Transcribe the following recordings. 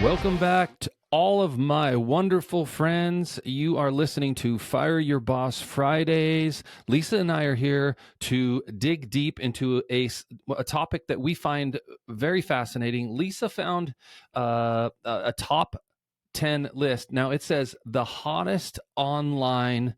Welcome back to all of my wonderful friends. You are listening to Fire Your Boss Fridays. Lisa and I are here to dig deep into a topic that we find very fascinating. Lisa found a top 10 list. Now it says the hottest online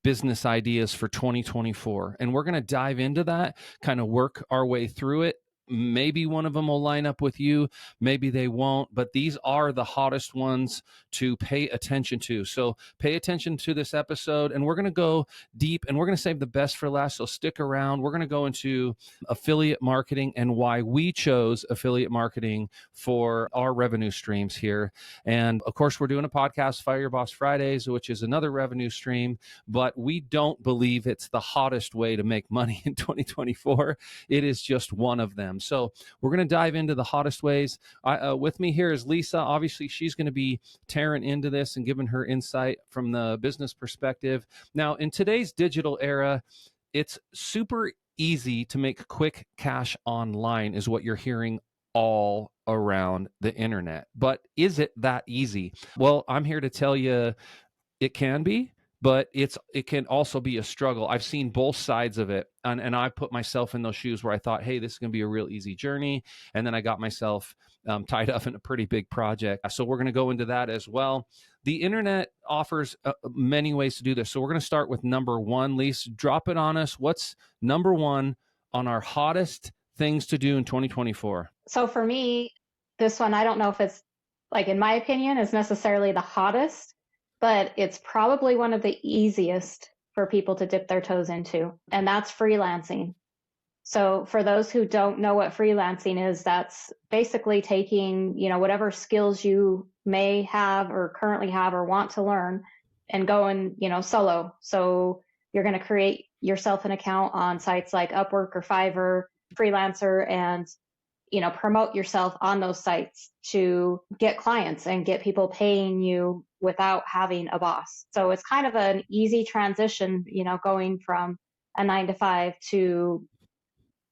business ideas for 2024. And we're going to dive into that, kind of work our way through it. Maybe one of them will line up with you. Maybe they won't, but these are the hottest ones to pay attention to. So pay attention to this episode, and we're going to go deep, and we're going to save the best for last. So stick around. We're going to go into affiliate marketing and why we chose affiliate marketing for our revenue streams here. And of course, we're doing a podcast, Fire Your Boss Fridays, which is another revenue stream, but we don't believe it's the hottest way to make money in 2024. It is just one of them. So we're going to dive into the hottest ways. With me here is Lisa. Obviously, she's going to be tearing into this and giving her insight from the business perspective. Now, in today's digital era, it's super easy to make quick cash online is what you're hearing all around the internet. But is it that easy? Well, I'm here to tell you it can be, but it can also be a struggle. I've seen both sides of it, and I put myself in those shoes where I thought, hey, this is going to be a real easy journey, and then I got myself tied up in a pretty big project. So we're going to go into that as well. The internet offers many ways to do this. So we're going to start with number one. Lise, drop it on us. What's number one on our hottest things to do in 2024? So for me, this one, I don't know if it's, like, in my opinion, is necessarily the hottest, but it's probably one of the easiest for people to dip their toes into, and that's freelancing. So for those who don't know what freelancing is, that's basically taking, whatever skills you may have or currently have or want to learn and going, solo. So you're going to create yourself an account on sites like Upwork or Fiverr, Freelancer, and promote yourself on those sites to get clients and get people paying you without having a boss. So it's kind of an easy transition, going from a 9-to-5 to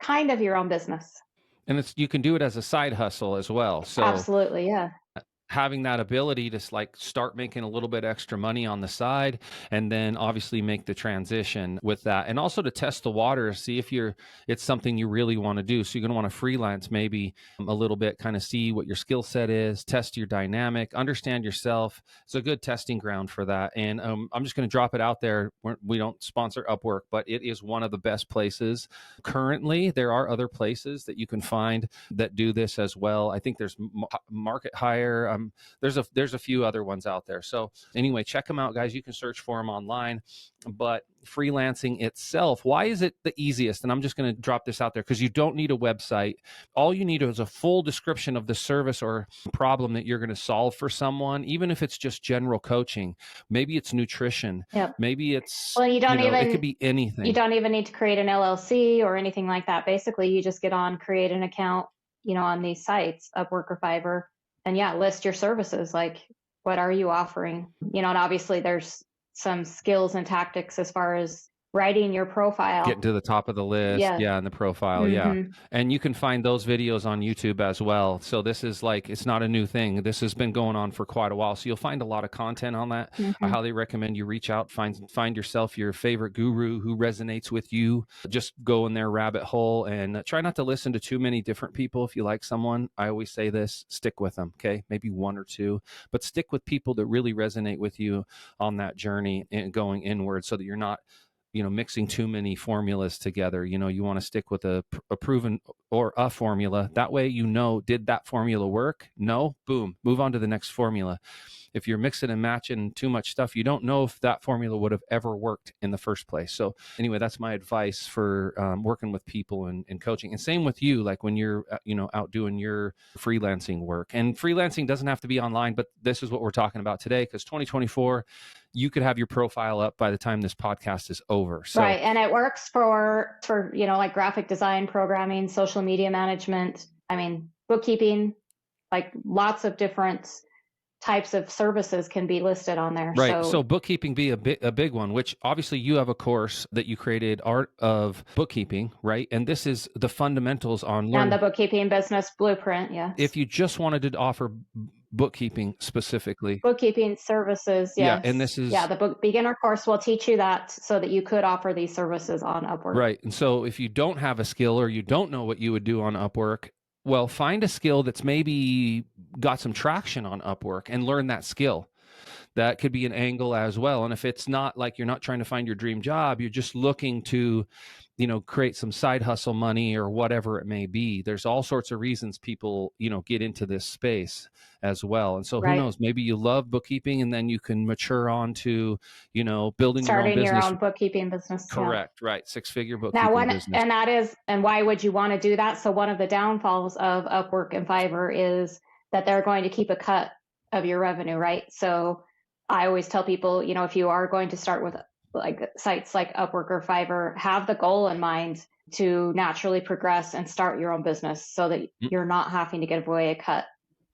kind of your own business. And you can do it as a side hustle as well. So absolutely, yeah. Having that ability to start making a little bit extra money on the side, and then obviously make the transition with that, and also to test the water, see if it's something you really want to do. So you're going to want to freelance maybe a little bit, kind of see what your skill set is, test your dynamic, understand yourself. It's a good testing ground for that. And I'm just going to drop it out there. We don't sponsor Upwork, but it is one of the best places currently. There are other places that you can find that do this as well. I think there's Market Hire. There's a few other ones out there. So anyway, check them out, guys. You can search for them online. But freelancing itself, why is it the easiest? And I'm just going to drop this out there because you don't need a website. All you need is a full description of the service or problem that you're going to solve for someone, even if it's just general coaching. Maybe it's nutrition. Yep. Maybe it's, well, it could be anything. You don't even need to create an LLC or anything like that. Basically, you just create an account, on these sites, Upwork or Fiverr, and list your services. Like, what are you offering? And obviously there's some skills and tactics as far as writing your profile. Getting to the top of the list. Yeah, and the profile. Mm-hmm. Yeah. And you can find those videos on YouTube as well. So this is it's not a new thing. This has been going on for quite a while. So you'll find a lot of content on that. Mm-hmm. I highly recommend you reach out, find yourself your favorite guru who resonates with you. Just go in their rabbit hole and try not to listen to too many different people. If you like someone, I always say this, stick with them. Okay. Maybe one or two, but stick with people that really resonate with you on that journey and going inward, so that you're not mixing too many formulas together. You want to stick with a proven or a formula. That way, did that formula work? No, boom, move on to the next formula. If you're mixing and matching too much stuff, you don't know if that formula would have ever worked in the first place. So anyway, that's my advice for working with people and coaching. And same with you, like when you're, out doing your freelancing work. And freelancing doesn't have to be online, but this is what we're talking about today, because 2024, you could have your profile up by the time this podcast is over. So, right. And it works for like graphic design, programming, social media management, bookkeeping, like lots of different types of services can be listed on there. Right. So bookkeeping be a big one, which obviously you have a course that you created, Art of Bookkeeping, right? And this is the fundamentals on learning. And the bookkeeping business blueprint, yeah. If you just wanted to offer bookkeeping specifically. Bookkeeping services, Yeah, and yes. this Yeah, is the beginner course will teach you that so that you could offer these services on Upwork. right. And so if you don't have a skill or you don't know what you would do on Upwork, well, find a skill that's maybe got some traction on Upwork and learn that skill. That could be an angle as well. And if it's not like you're not trying to find your dream job, you're just looking to, create some side hustle money or whatever it may be. There's all sorts of reasons people, get into this space as well. And so who Right. knows, maybe you love bookkeeping and then you can mature on to, building your own Starting your business. own bookkeeping business. Yeah. Correct. Right. 6-figure Now, bookkeeping business. and why would you want to do that? So one of the downfalls of Upwork and Fiverr is that they're going to keep a cut of your revenue, right? So I always tell people, if you are going to start with like sites like Upwork or Fiverr, have the goal in mind to naturally progress and start your own business so that you're not having to give away a cut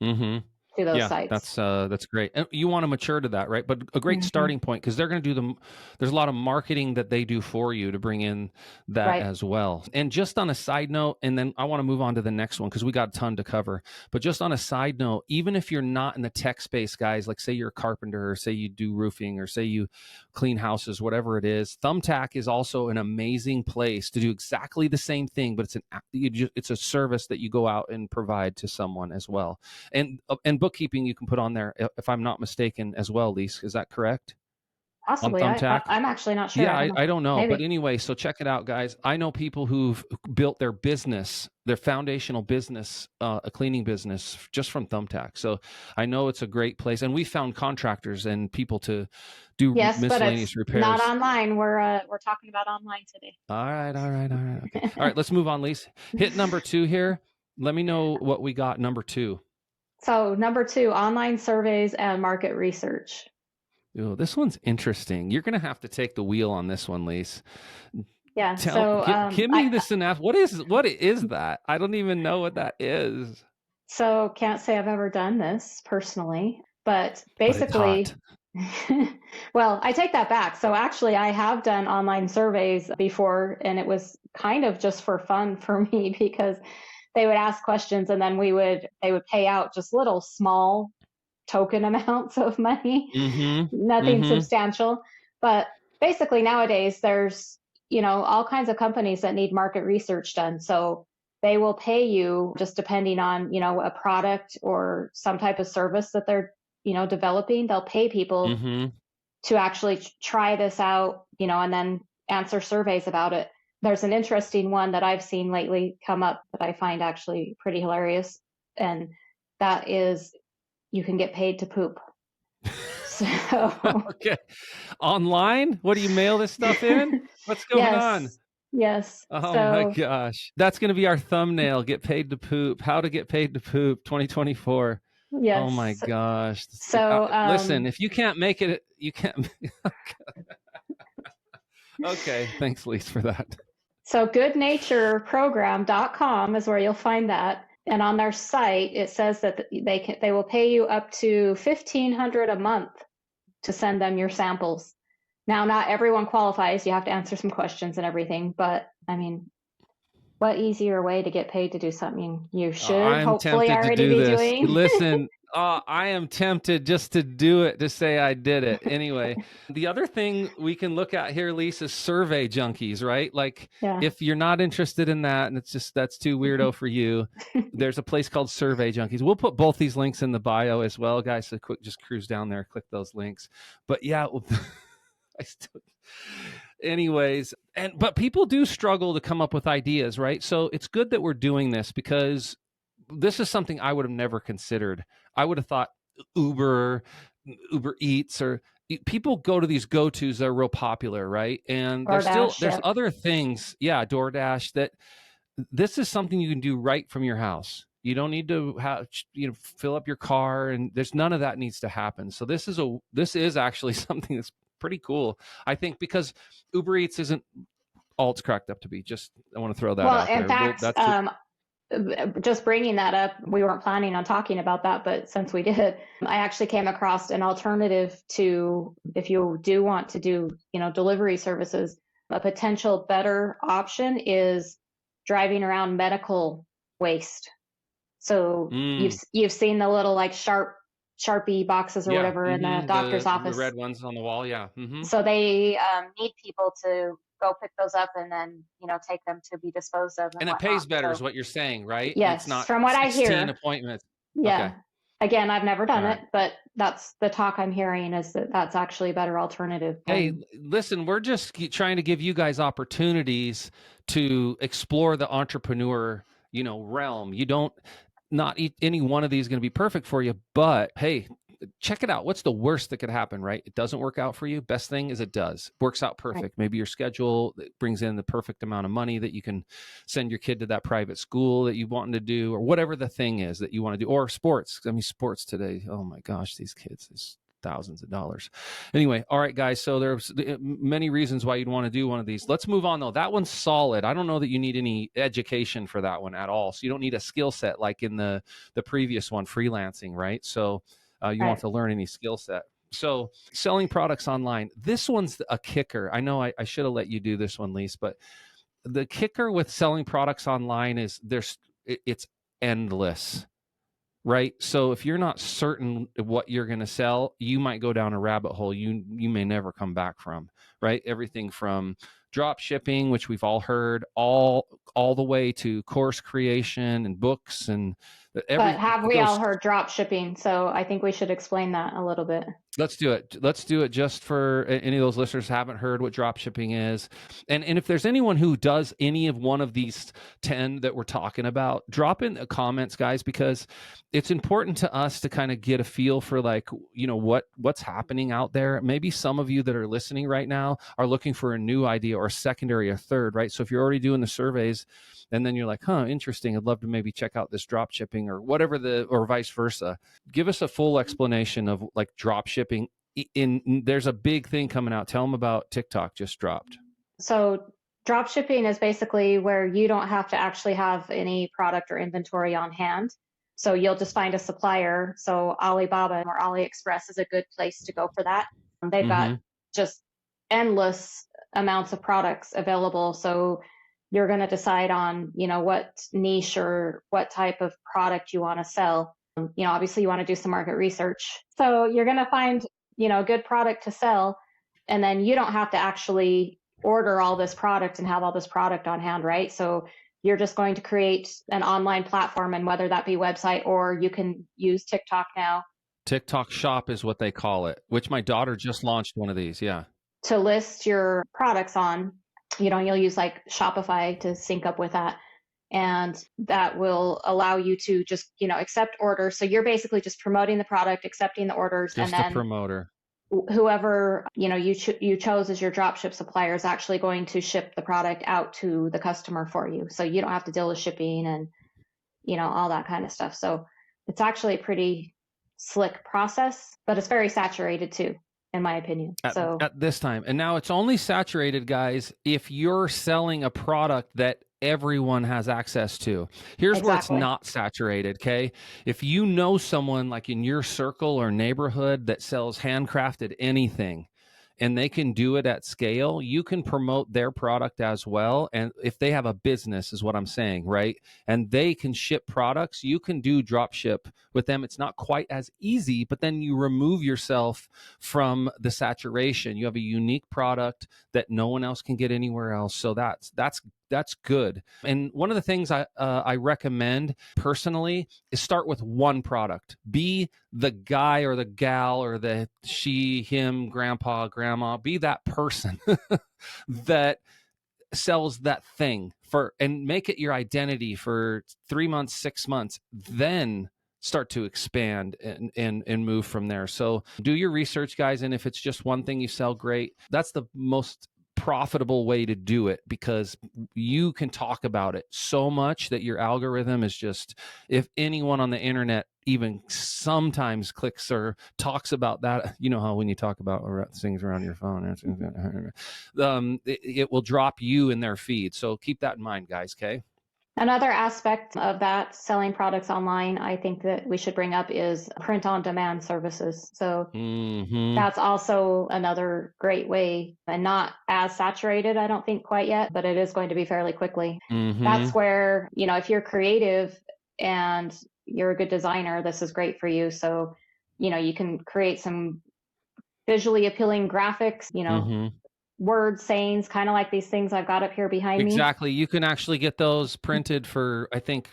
Mm-hmm. to those Yeah, sites. that's great. And you want to mature to that, right? But a great starting point, because they're going to do there's a lot of marketing that they do for you to bring in that Right. as well. And just on a side note, and then I want to move on to the next one because we got a ton to cover. But just on a side note, even if you're not in the tech space, guys, like say you're a carpenter or say you do roofing or say you clean houses, whatever it is, Thumbtack is also an amazing place to do exactly the same thing, but it's a service that you go out and provide to someone as well. And bookkeeping you can put on there, if I'm not mistaken, as well, Lise. Is that correct? On Possibly. Thumbtack? I'm actually not sure. Yeah, I don't know. Maybe. But anyway, so check it out, guys. I know people who've built their business, their foundational business, a cleaning business, just from Thumbtack. So I know it's a great place. And we found contractors and people to do miscellaneous repairs. Not online. We're talking about online today. All right. Okay. All right, let's move on, Lise. Hit number 2 here. Let me know what we got number 2. So number 2, online surveys and market research. Oh, this one's interesting. You're going to have to take the wheel on this one, Lise. Yeah. Give me the synapse. What is that? I don't even know what that is. So can't say I've ever done this personally, but basically, well, I take that back. So actually, I have done online surveys before, and it was kind of just for fun for me because they would ask questions, and then they would pay out just little small token amounts of money, nothing substantial. But basically nowadays there's, all kinds of companies that need market research done. So they will pay you just depending on, a product or some type of service that they're, developing. They'll pay people to actually try this out, and then answer surveys about it. There's an interesting one that I've seen lately come up that I find actually pretty hilarious. And that is, you can get paid to poop. So okay. Online? What do you mail this stuff in? What's going on? Yes. Oh my gosh. That's going to be our thumbnail. Get paid to poop. How to get paid to poop 2024. Yes. Oh my gosh. So listen, if you can't make it, you can't. Okay. Thanks, Lise, for that. So goodnatureprogram.com is where you'll find that. And on their site, it says that they will pay you up to $1,500 a month to send them your samples. Now, not everyone qualifies. You have to answer some questions and everything. But I mean, what easier way to get paid to do something you should hopefully already be doing? Listen, I am tempted just to do it, to say I did it. Anyway, the other thing we can look at here, Lisa, is survey junkies, right? Like if you're not interested in that and that's too weirdo for you, there's a place called Survey Junkies. We'll put both these links in the bio as well, guys. So just cruise down there, click those links. But yeah, anyways, but people do struggle to come up with ideas, right? So it's good that we're doing this because this is something I would have never considered. I would have thought Uber Eats, or people go to these go-tos that are real popular, right? And there's other things, DoorDash, that this is something you can do right from your house. You don't need to fill up your car, and there's none of that needs to happen. So this is actually something that's pretty cool, I think, because Uber Eats isn't all it's cracked up to be. I want to throw that out there. Well, in fact, just bringing that up, we weren't planning on talking about that, but since we did, I actually came across an alternative to, if you do want to do, delivery services, a potential better option is driving around medical waste. So you've seen the little like sharp Sharpie boxes or Yeah. whatever in the doctor's The office. red ones on the wall. Yeah. So they need people to go pick those up and then, take them to be disposed of and And it whatnot. pays better is So what you're saying, right? It's yes, not from what I 16 hear, appointments. Okay. yeah. Again, I've never All done right. it, but that's the talk I'm hearing, is that that's actually a better alternative Hey, than. listen, we're just trying to give you guys opportunities to explore the entrepreneur, realm. You don't, not any one of these is going to be perfect for you, but hey, check it out. What's the worst that could happen, right? It doesn't work out for you. Best thing is it does. Works out Right. perfect. Maybe your schedule brings in the perfect amount of money that you can send your kid to that private school that you want to do, or whatever the thing is that you want to do, or sports. I mean, sports today, oh my gosh, these kids, it's thousands of dollars. Anyway, all right, guys. So there's many reasons why you'd want to do one of these. Let's move on though. That one's solid. I don't know that you need any education for that one at all. So you don't need a skill set like in the previous one, freelancing, right? So you won't have Right. to learn any skill set. So selling products online. This one's a kicker. I know I should have let you do this one, Lise, but the kicker with selling products online is it's endless, right? So if you're not certain what you're going to sell, you might go down a rabbit hole you may never come back from, right? Everything from drop shipping, which we've all heard, all the way to course creation and books and But have it we all goes. heard drop shipping? So I think we should explain that a little bit. Let's do it. Let's do it just for any of those listeners who haven't heard what drop shipping is. And if there's anyone who does any of one of these 10 that we're talking about, drop in the comments, guys, because it's important to us to kind of get a feel for what's happening out there. Maybe some of you that are listening right now are looking for a new idea or a secondary or third, right? So if you're already doing the surveys and then you're like, interesting, I'd love to maybe check out this drop shipping or whatever or vice versa. Give us a full explanation of like drop shipping. There's a big thing coming out. Tell them about TikTok just dropped. So drop shipping is basically where you don't have to actually have any product or inventory on hand. So you'll just find a supplier. So Alibaba or AliExpress is a good place to go for that. They've got just endless amounts of products available. So you're going to decide on, what niche or what type of product you want to sell. Obviously you want to do some market research. So you're going to find, a good product to sell. And then you don't have to actually order all this product and have all this product on hand, right? So you're just going to create an online platform, and whether that be website or you can use TikTok now. TikTok Shop is what they call it, which my daughter just launched one of these. Yeah. To list your products on, you'll use like Shopify to sync up with that. And that will allow you to just, accept orders. So you're basically just promoting the product, accepting the orders, Just and a then promoter. whoever, you chose as your dropship supplier is actually going to ship the product out to the customer for you. So you don't have to deal with shipping and, all that kind of stuff. So it's actually a pretty slick process, but it's very saturated too, in my opinion. At this time. And now it's only saturated, guys, if you're selling a product that everyone has access to. Here's where it's not saturated, okay? If you know someone like in your circle or neighborhood that sells handcrafted anything, and they can do it at scale, you can promote their product as well. And if they have a business, is what I'm saying, right? And they can ship products, you can do drop ship with them. It's not quite as easy, but then you remove yourself from the saturation. You have a unique product that no one else can get anywhere else. So that's good. And one of the things I recommend personally is start with one product. Be the guy or the gal or the she, him, grandpa, grandma. Be that person that sells that thing and make it your identity for 3 months, 6 months. Then start to expand and move from there. So do your research, guys. And if it's just one thing you sell, great. That's the most profitable way to do it, because you can talk about it so much that your algorithm is just, if anyone on the internet even sometimes clicks or talks about that, how when you talk about things around your phone, it will drop you in their feed. So keep that in mind, guys. Okay. Another aspect of that, selling products online, I think that we should bring up is print on demand services. So that's also another great way, and not as saturated, I don't think quite yet, but it is going to be fairly quickly. That's where, if you're creative and you're a good designer, this is great for you. So you can create some visually appealing graphics, Mm-hmm. words, sayings, kind of like these things I've got up here behind me. Exactly. You can actually get those printed for, I think,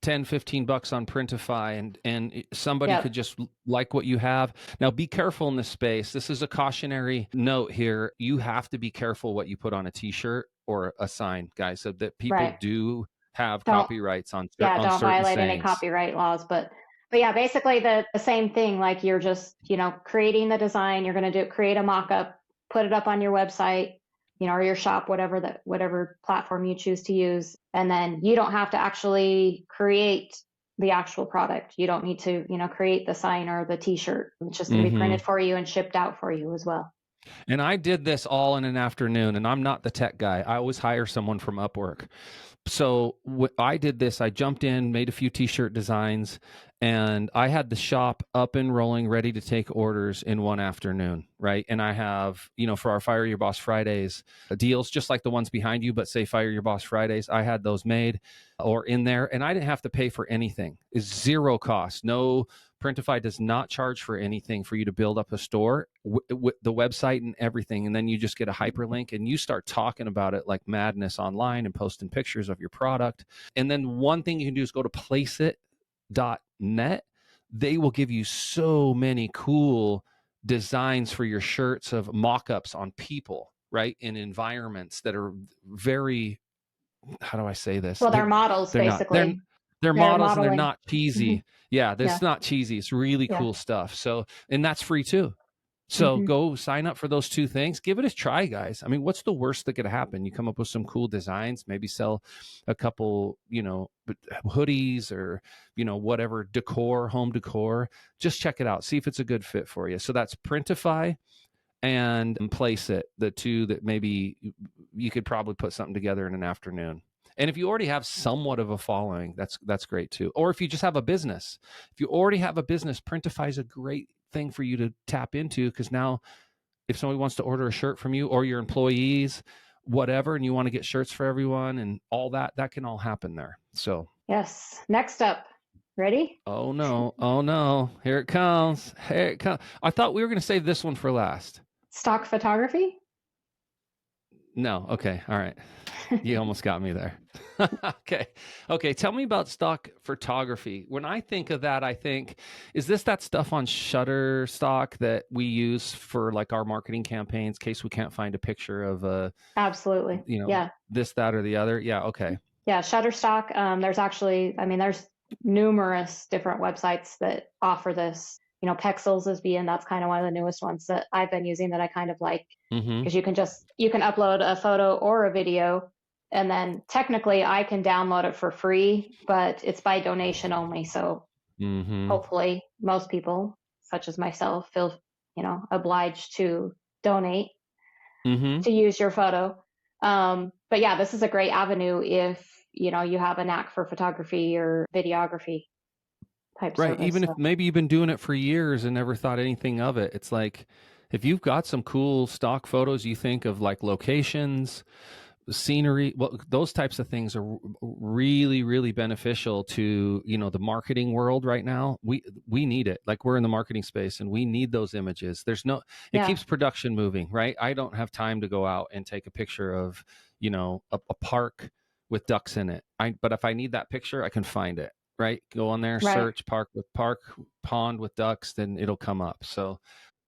10-15 bucks on Printify, and somebody Yep. could just like what you have. Now be careful in this space. This is a cautionary note here. You have to be careful what you put on a t-shirt or a sign, guys, so that people Right. do have Don't copyrights Yeah, on don't certain violate any sayings. copyright laws, but yeah, basically the same thing. Like you're just, creating the design, you're going to create a mock-up, put it up on your website, or your shop, whatever platform you choose to use. And then you don't have to actually create the actual product. You don't need to, create the sign or the t-shirt. It's just going to be Mm-hmm. printed for you and shipped out for you as well. And I did this all in an afternoon, and I'm not the tech guy. I always hire someone from Upwork. So I did this. I jumped in, made a few t-shirt designs, and I had the shop up and rolling, ready to take orders in one afternoon, right? And I have, for our Fire Your Boss Fridays deals, just like the ones behind you, but say Fire Your Boss Fridays, I had those made or in there, and I didn't have to pay for anything. It's zero cost. No, Printify does not charge for anything for you to build up a store, the website and everything. And then you just get a hyperlink and you start talking about it like madness online and posting pictures of your product. And then one thing you can do is go to placeit.net. They will give you so many cool designs for your shirts of mock-ups on people, right? In environments that are very, how do I say this? Well, they're models They're not, basically. they're They're models and they're modeling. not Hmm. cheesy. Yeah, Yeah. that's not cheesy. It's really Yeah. cool stuff. So, and that's free too. So Hmm. go sign up for those two things. Give it a try, guys. I mean, what's the worst that could happen? You come up with some cool designs, maybe sell a couple, hoodies or, whatever decor, home decor. Just check it out. See if it's a good fit for you. So that's Printify and Place It, the two that maybe you could probably put something together in an afternoon. And if you already have somewhat of a following, that's great too. Or if you just have a business, if you already have a business, Printify is a great thing for you to tap into, because now if somebody wants to order a shirt from you or your employees, whatever, and you want to get shirts for everyone and all that, that can all happen there. So, Yes. Next up. Ready? oh no, here it comes. Here it comes. I thought we were going to save this one for last. Stock photography. No. Okay. All right. You almost got me there. Okay. Tell me about stock photography. When I think of that, I think, is this that stuff on Shutterstock that we use for like our marketing campaigns in case we can't find a picture of Absolutely. Yeah. this, that, or the other? Yeah. Okay. Yeah. Shutterstock. There's actually, there's numerous different websites that offer this. Pexels is that's kind of one of the newest ones that I've been using that I kind of like, Mm-hmm. because you can upload a photo or a video, and then technically I can download it for free, but it's by donation only. So Mm-hmm. hopefully most people, such as myself, feel, obliged to donate Mm-hmm. to use your photo. But yeah, this is a great avenue if, you have a knack for photography or videography type Right. service. Even if So maybe you've been doing it for years and never thought anything of it. It's like if you've got some cool stock photos, you think of like locations, scenery, well, those types of things are really, really beneficial to the marketing world right now. We need it. Like, we're in the marketing space and we need those images. It yeah, keeps production moving, right? I don't have time to go out and take a picture of a park with ducks in it. But if I need that picture, I can find it, right? Go on there, right. search park pond with ducks, then it'll come up. So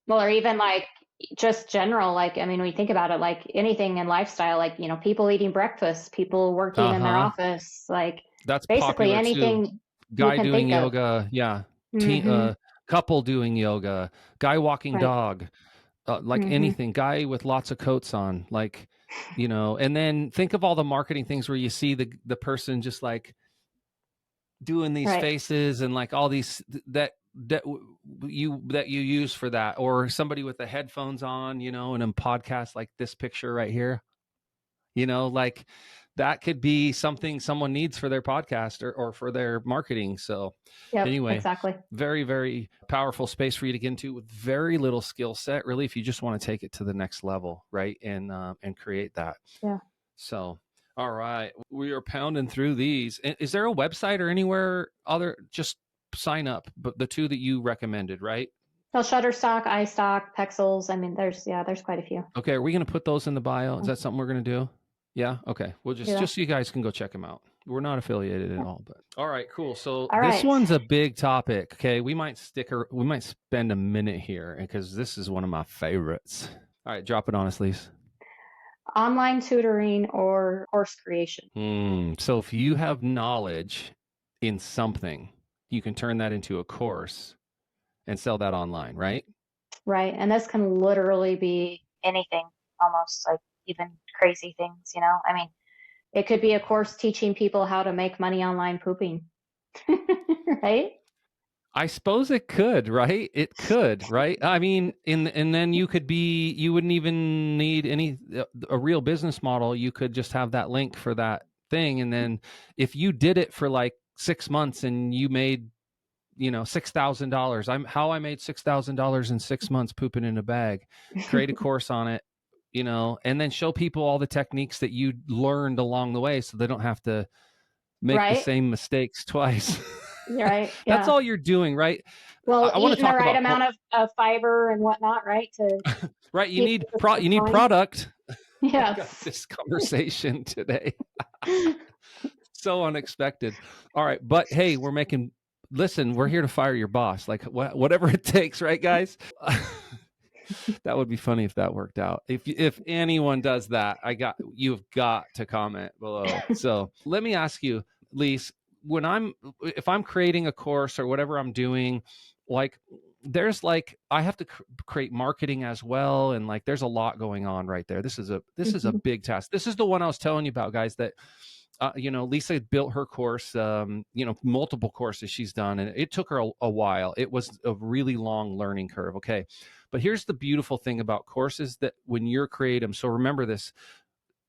Well, or even like just general, like, when you think about it, like anything in lifestyle, like, people eating breakfast, people working in their uh-huh, office, like that's basically popular too. anything you Guy can doing think of. yoga, yeah. Hmm. Couple doing yoga, guy walking Right. dog, like Hmm. anything, guy with lots of coats on, like, and then think of all the marketing things where you see the person just like doing these Right. faces and like all these that you use for that, or somebody with the headphones on, in a podcast like this picture right here, like that could be something someone needs for their podcast or for their marketing. So Yep. anyway, Exactly. very, very powerful space for you to get into with very little skill set, really, if you just want to take it to the next level, right? And create that. Yeah. So, all right, we are pounding through these. Is there a website or anywhere other just sign up, but the two that you recommended, right? Well, Shutterstock, iStock, Pexels. I mean, there's quite a few. Okay, are we going to put those in the bio? Is that something we're going to do? Yeah. Okay. We'll Do that. just so you guys can go check them out. We're not affiliated at Yeah. all, but all right, cool. So All this right. one's a big topic. Okay, we might spend a minute here because this is one of my favorites. All right, drop it on us, Lise. Online tutoring or course creation. So if you have knowledge in something, you can turn that into a course and sell that online, right? Right. And this can literally be anything, almost like even crazy things, you know? I mean, it could be a course teaching people how to make money online pooping. Right? I suppose it could, right? It could, right? I mean, and then you wouldn't even need a real business model. You could just have that link for that thing, and then if you did it for like 6 months and you made, $6,000. I made $6,000 in 6 months pooping in a bag. Create a course on it, and then show people all the techniques that you learned along the way, so they don't have to make the Right? same mistakes twice. Right. That's Yeah. all you're doing, right? Well, I want to eating the talk right about amount of fiber and whatnot, right? To right. You keep need the system going. product. I got Yes. this conversation today. So unexpected. All right, but hey, listen, we're here to fire your boss, like whatever it takes, right, guys? That would be funny if that worked out. If anyone does that, you've got to comment below. So let me ask you, Lise, if I'm creating a course or whatever I'm doing, like there's like I have to create marketing as well, and like there's a lot going on right there. This is a big task. This is the one I was telling you about, guys, that Lisa built her course, multiple courses she's done, and it took her a while. It was a really long learning curve. Okay. But here's the beautiful thing about courses, that when you're creating, so remember this,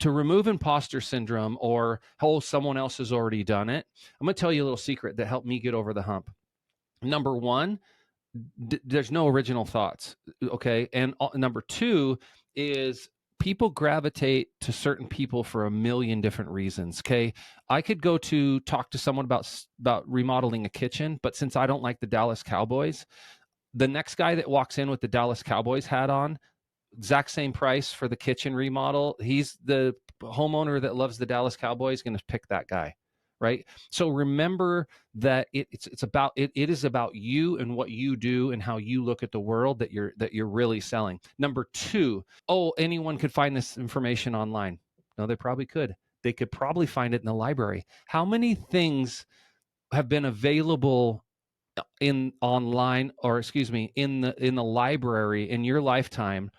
to remove imposter syndrome or, oh, someone else has already done it. I'm going to tell you a little secret that helped me get over the hump. Number one, there's no original thoughts. Okay. And number two is people gravitate to certain people for a million different reasons. Okay. I could go to talk to someone about remodeling a kitchen, but since I don't like the Dallas Cowboys, the next guy that walks in with the Dallas Cowboys hat on, exact same price for the kitchen remodel, he's the homeowner that loves the Dallas Cowboys, going to pick that guy. Right. So remember that it is about you and what you do and how you look at the world that you're really selling. Number two, anyone could find this information online. No, they probably could. They could probably find it in the library. How many things have been available in the library in your lifetime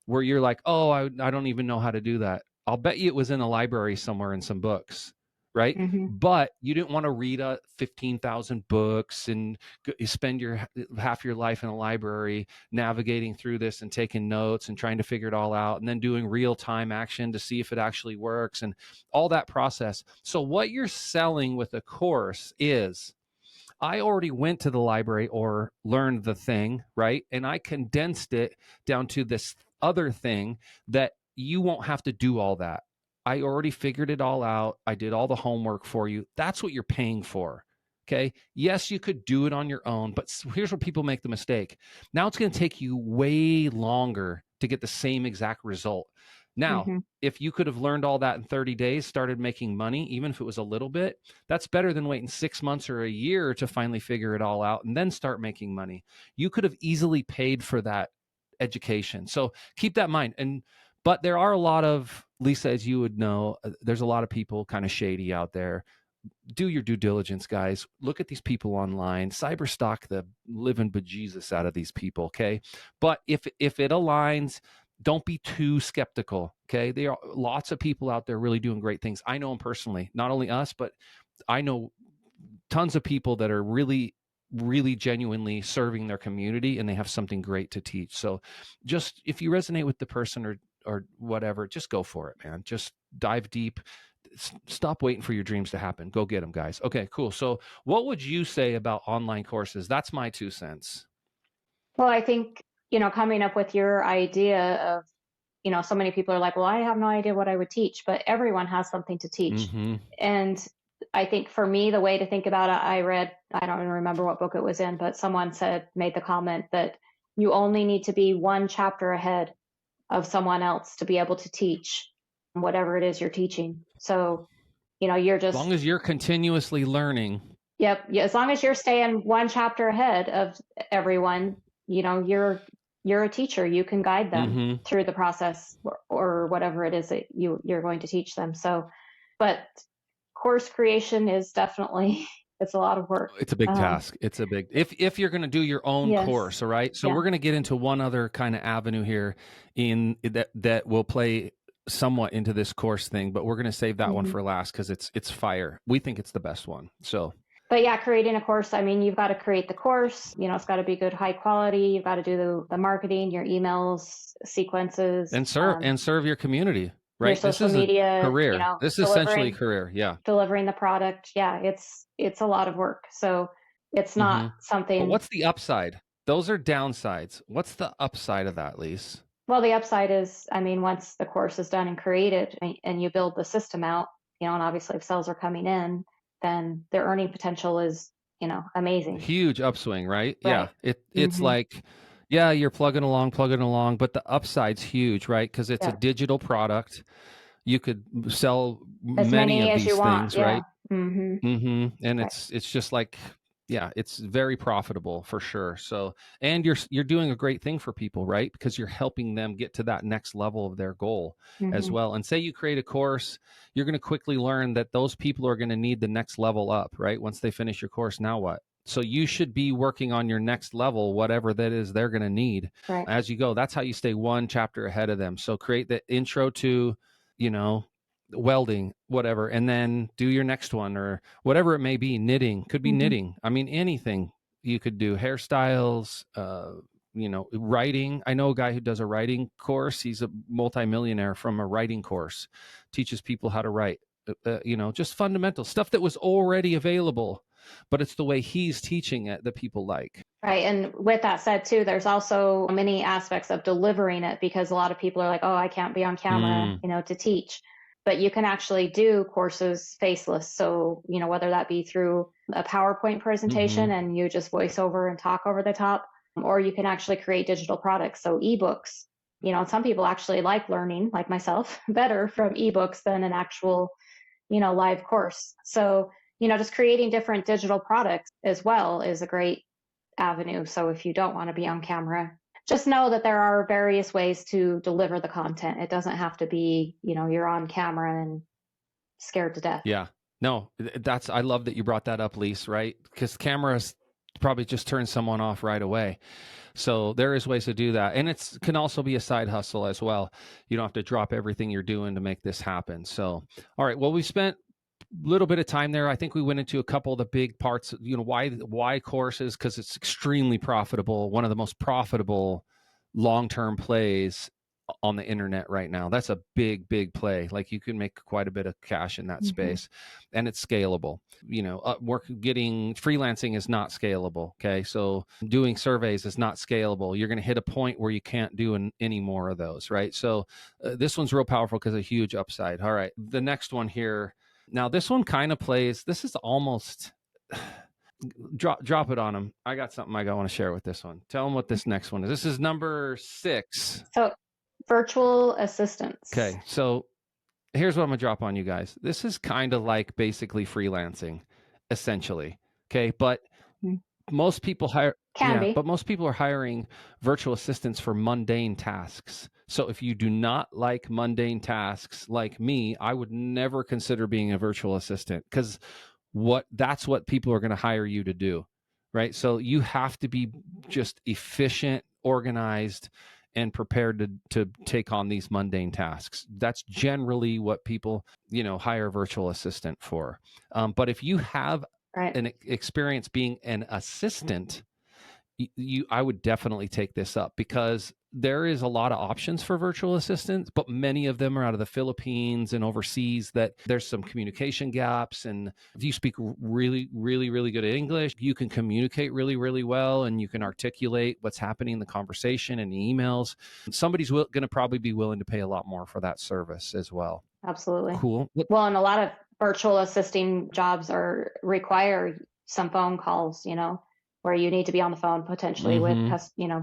where you're like, oh, I don't even know how to do that? I'll bet you it was in a library somewhere in some books, right? Mm-hmm. But you didn't want to read 15,000 books and spend half your life in a library navigating through this and taking notes and trying to figure it all out and then doing real-time action to see if it actually works and all that process. So what you're selling with a course is, I already went to the library or learned the thing, right? And I condensed it down to this other thing that you won't have to do all that. I already figured it all out. I did all the homework for you. That's what you're paying for. Okay. Yes, you could do it on your own, but here's where people make the mistake. Now it's going to take you way longer to get the same exact result. Now, Mm-hmm. if you could have learned all that in 30 days, started making money, even if it was a little bit, that's better than waiting 6 months or a year to finally figure it all out and then start making money. You could have easily paid for that education. So keep that in mind. But there are a lot of, Lisa, as you would know, there's a lot of people kind of shady out there. Do your due diligence, guys. Look at these people online. Cyberstalk the living bejesus out of these people, okay? But if it aligns, don't be too skeptical, okay? There are lots of people out there really doing great things. I know them personally, not only us, but I know tons of people that are really, really genuinely serving their community, and they have something great to teach. So just if you resonate with the person or whatever, just go for it, man. Just dive deep. Stop waiting for your dreams to happen. Go get them, guys. Okay, cool. So what would you say about online courses? That's my 2 cents. Well, I think, coming up with your idea of, so many people are like, well, I have no idea what I would teach, but everyone has something to teach. Mm-hmm. And I think for me, the way to think about it, I don't even remember what book it was in, but someone made the comment that you only need to be one chapter ahead of someone else to be able to teach whatever it is you're teaching. So, you're As long just, as you're continuously learning. yep. Yeah, as long as you're staying one chapter ahead of everyone, you're a teacher. You can guide them Mm-hmm. through the process or whatever it is that you're going to teach them. So, but course creation is definitely it's a lot of work. It's a big task. It's a big, if you're going to do your own Yes. course. All right. So Yeah. we're going to get into one other kind of avenue here in that will play somewhat into this course thing, but we're going to save that one Mhm. for last because it's fire. We think it's the best one. So, But yeah, creating a course, I mean, you've got to create the course, it's got to be good, high quality. You've got to do the marketing, your emails, sequences, and serve your community, your right? This social is a media, career. This is essentially a career. Yeah. delivering the product. Yeah, it's a lot of work. So it's not Mm-hmm. But something. what's the upside? Those are downsides. What's the upside of that, Lise? Well, the upside is, I mean, once the course is done and created and you build the system out, and obviously if sales are coming in, then their earning potential is, amazing. Huge upswing, right? Yeah. Right. It's Hmm. like, yeah, you're plugging along, but the upside's huge, right? Because it's a Yeah. digital product. You could sell As many many of as you these want. things, Yeah. right? Hmm. And Right. it's just like, yeah, it's very profitable for sure. So, and you're doing a great thing for people, right? Because you're helping them get to that next level of their goal as Hmm. well. And say you create a course, you're going to quickly learn that those people are going to need the next level up, right? Once they finish your course, now what? So you should be working on your next level, whatever that is they're going to need Right. as you go. That's how you stay one chapter ahead of them. So create the intro to, you know, welding, whatever, and then do your next one or whatever it may be. Knitting could be Hmm. knitting. I mean, anything you could do. Hairstyles, writing. I know a guy who does a writing course. He's a multimillionaire from a writing course, teaches people how to write. Just fundamental stuff that was already available, but it's the way he's teaching it that people like. Right. And with that said, too, there's also many aspects of delivering it because a lot of people are like, oh, I can't be on camera, Mm, to teach. But you can actually do courses faceless. So, whether that be through a PowerPoint mm-hmm. presentation and you just voice over and talk over the top, or you can actually create digital products. So, ebooks, some people actually like learning, like myself, better from ebooks than an actual, live course. So, just creating different digital products as well is a great avenue. So if you don't want to be on camera, just know that there are various ways to deliver the content. It doesn't have to be, you're on camera and scared to death. Yeah. No, I love that you brought that up, Lise, right? Because cameras probably just turn someone off right away. So there is ways to do that. And it can also be a side hustle as well. You don't have to drop everything you're doing to make this happen. So, all right. Well, we spent a little bit of time there. I think we went into a couple of the big parts, why courses, because it's extremely profitable, one of the most profitable long-term plays on the internet right now. That's a big play. Like you can make quite a bit of cash in that Hmm. space, and it's scalable. Getting freelancing is not scalable. Okay, so doing surveys is not scalable. You're going to hit a point where you can't do any more of those, right? So this one's real powerful because a huge upside. All right, the next one here. Now this one kind of plays. This is almost drop it on them. I got something I want to share with this one. Tell them what this next one is. This is number 6. So virtual assistants. Okay, so here's what I'm gonna drop on you guys. This is kind of like basically freelancing, essentially. Okay, but Mm. most people hire Can but be. most people are hiring virtual assistants for mundane tasks. So if you do not like mundane tasks like me, I would never consider being a virtual assistant because that's what people are going to hire you to do, right? So you have to be just efficient, organized, and prepared to take on these mundane tasks. That's generally what people hire a virtual assistant for. But if you have Right. an experience being an assistant, I would definitely take this up because there is a lot of options for virtual assistants, but many of them are out of the Philippines and overseas that there's some communication gaps. And if you speak really, really, really good English, you can communicate really, really well and you can articulate what's happening in the conversation and the emails. Somebody's going to probably be willing to pay a lot more for that service as well. Absolutely. Cool. Well, and a lot of virtual assisting jobs require some phone calls, where you need to be on the phone potentially with,